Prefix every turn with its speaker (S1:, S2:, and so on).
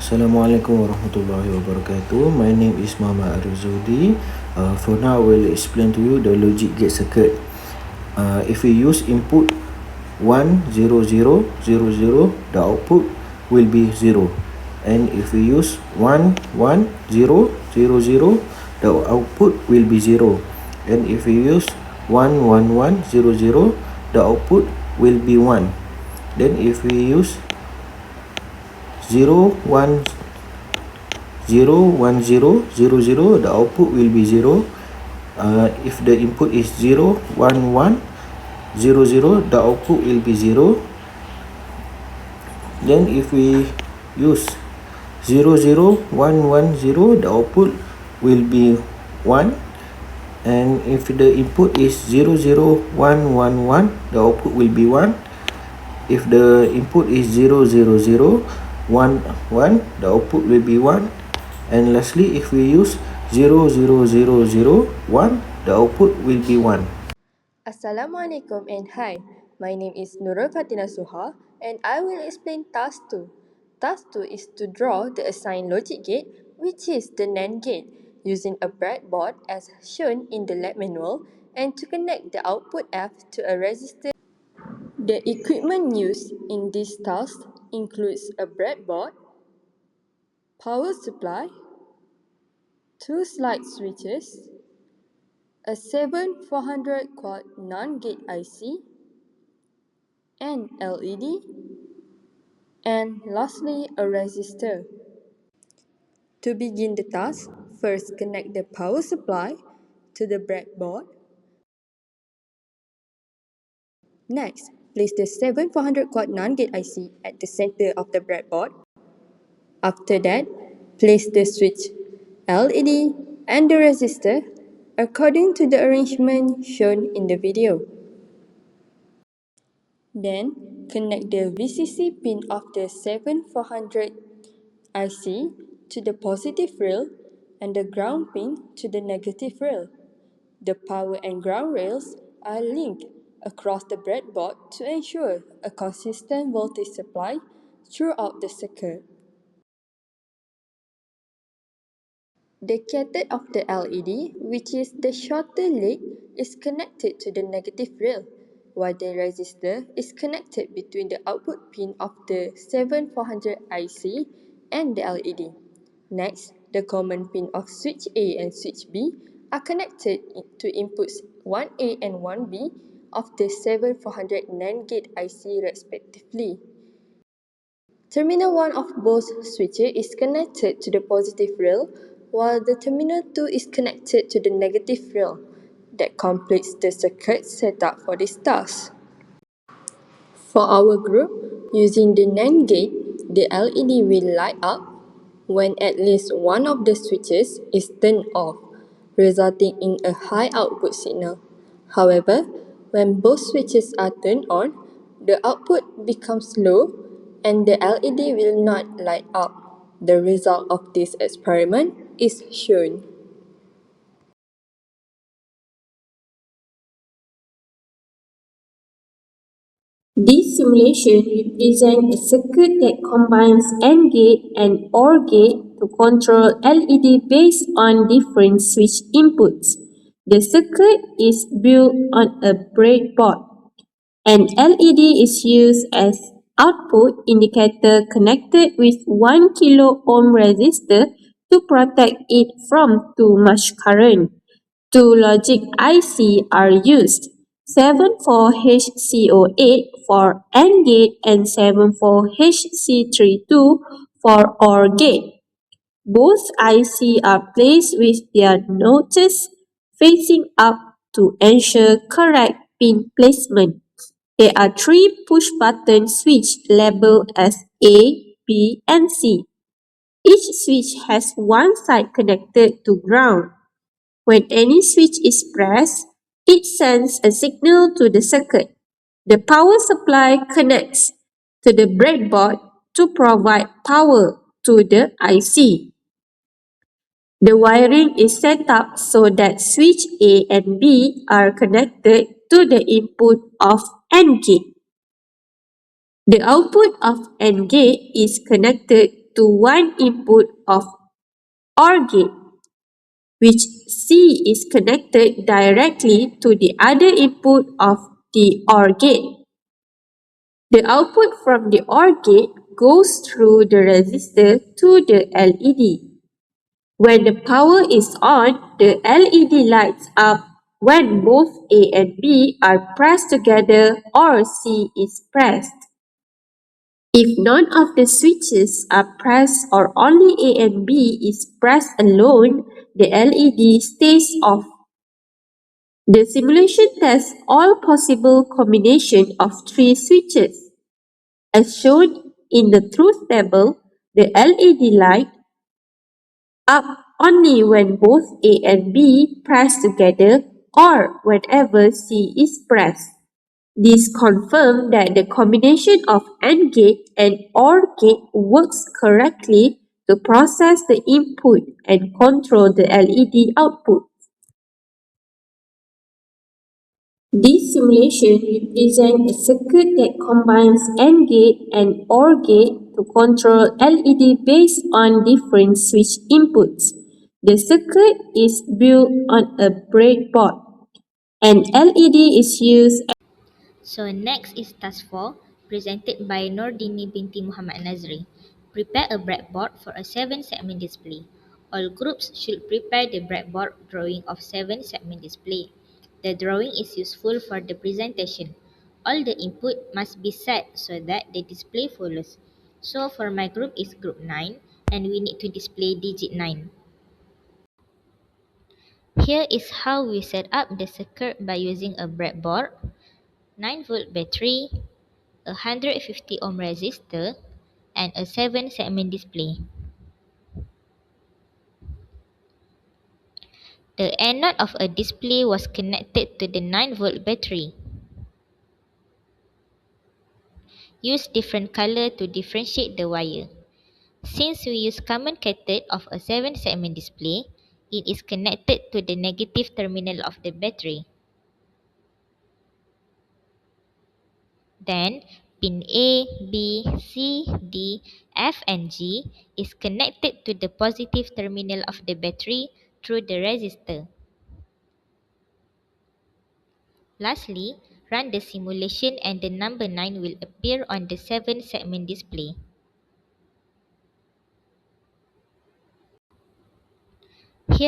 S1: Assalamualaikum warahmatullahi wabarakatuh. My name is Muhammad Aruzudi. For now, I will explain to you the logic gate circuit. If we use input 1 0 0 0 0, the output will be 0. And if we use 1 1 0 0 0, the output will be 0. And if we use 1 1 1 0 0, the output will be 1. Then if we use 0 1 0 1 0 0 0, the output will be 0. If the input is 0 1 1 0 0, the output will be 0. Then if we use 0 0 1 1 0, the output will be 1. And if the input is 0 0 1 1 1, the output will be 1. If the input is 0 0 0 1 1, the output will be 1. And lastly, if we use 0 0 0 0 1, the output will be 1.
S2: Assalamualaikum and hi. My name is Nurul Fatina Suha and I will explain task 2. Task 2 is to draw the assigned logic gate, which is the NAND gate, using a breadboard as shown in the lab manual, and to connect the output F to a resistor. The equipment used in this task includes a breadboard, power supply, 2 slide switches, a 7400 quad NAND gate IC, an LED, and lastly a resistor. To begin the task, first connect the power supply to the breadboard. Next, place the 7400 quad NAND gate IC at the center of the breadboard. After that, place the switch, LED, and the resistor according to the arrangement shown in the video. Then, connect the VCC pin of the 7400 IC to the positive rail and the ground pin to the negative rail. The power and ground rails are linked across the breadboard to ensure a consistent voltage supply throughout the circuit. The cathode of the LED, which is the shorter leg, is connected to the negative rail, while the resistor is connected between the output pin of the 7400 IC and the LED. Next, the common pin of switch A and switch B are connected to inputs 1A and 1B of the 7400 NAND gate IC respectively. Terminal 1 of both switches is connected to the positive rail, while the terminal 2 is connected to the negative rail. That completes the circuit setup for this task. For our group, using the NAND gate, the LED will light up when at least one of the switches is turned off, resulting in a high output signal. However, when both switches are turned on, the output becomes low and the LED will not light up. The result of this experiment is shown.
S3: This simulation represents a circuit that combines AND gate and OR gate to control LED based on different switch inputs. The circuit is built on a breadboard. An LED is used as output indicator connected with 1 kilo ohm resistor to protect it from too much current. Two logic IC are used, 74HC08 for AND gate and 74HC32 for OR gate. Both IC are placed with their notches facing up to ensure correct pin placement. There are three push-button switches labeled as A, B, and C. Each switch has one side connected to ground. When any switch is pressed, it sends a signal to the circuit. The power supply connects to the breadboard to provide power to the IC. The wiring is set up so that switch A and B are connected to the input of AND gate. The output of AND gate is connected to one input of OR gate, which C is connected directly to the other input of the OR gate. The output from the OR gate goes through the resistor to the LED. When the power is on, the LED lights up when both A and B are pressed together or C is pressed. If none of the switches are pressed or only A and B is pressed alone, the LED stays off. The simulation tests all possible combinations of three switches. As shown in the truth table, the LED light up only when both A and B press together or whenever C is pressed. This confirms that the combination of AND gate and OR gate works correctly to process the input and control the LED output. This simulation represents a circuit that combines AND gate and OR gate to control LED based on different switch inputs. The circuit is built on a breadboard. An LED is used.
S4: So next is task 4, presented by Nordini binti Muhammad Nazri. Prepare a breadboard for a 7-segment display. All groups should prepare the breadboard drawing of 7-segment display. The drawing is useful for the presentation. All the input must be set so that the display follows. So for my group is group 9 and we need to display digit 9. Here is how we set up the circuit by using a breadboard, 9-volt battery, a 150 ohm resistor, and a 7-segment display. The anode of a display was connected to the 9-volt battery. Use different color to differentiate the wire. Since we use common cathode of a 7-segment display, it is connected to the negative terminal of the battery. Then, pin A, B, C, D, F, and G is connected to the positive terminal of the battery through the resistor. Lastly, run the simulation and the number 9 will appear on the 7-segment display.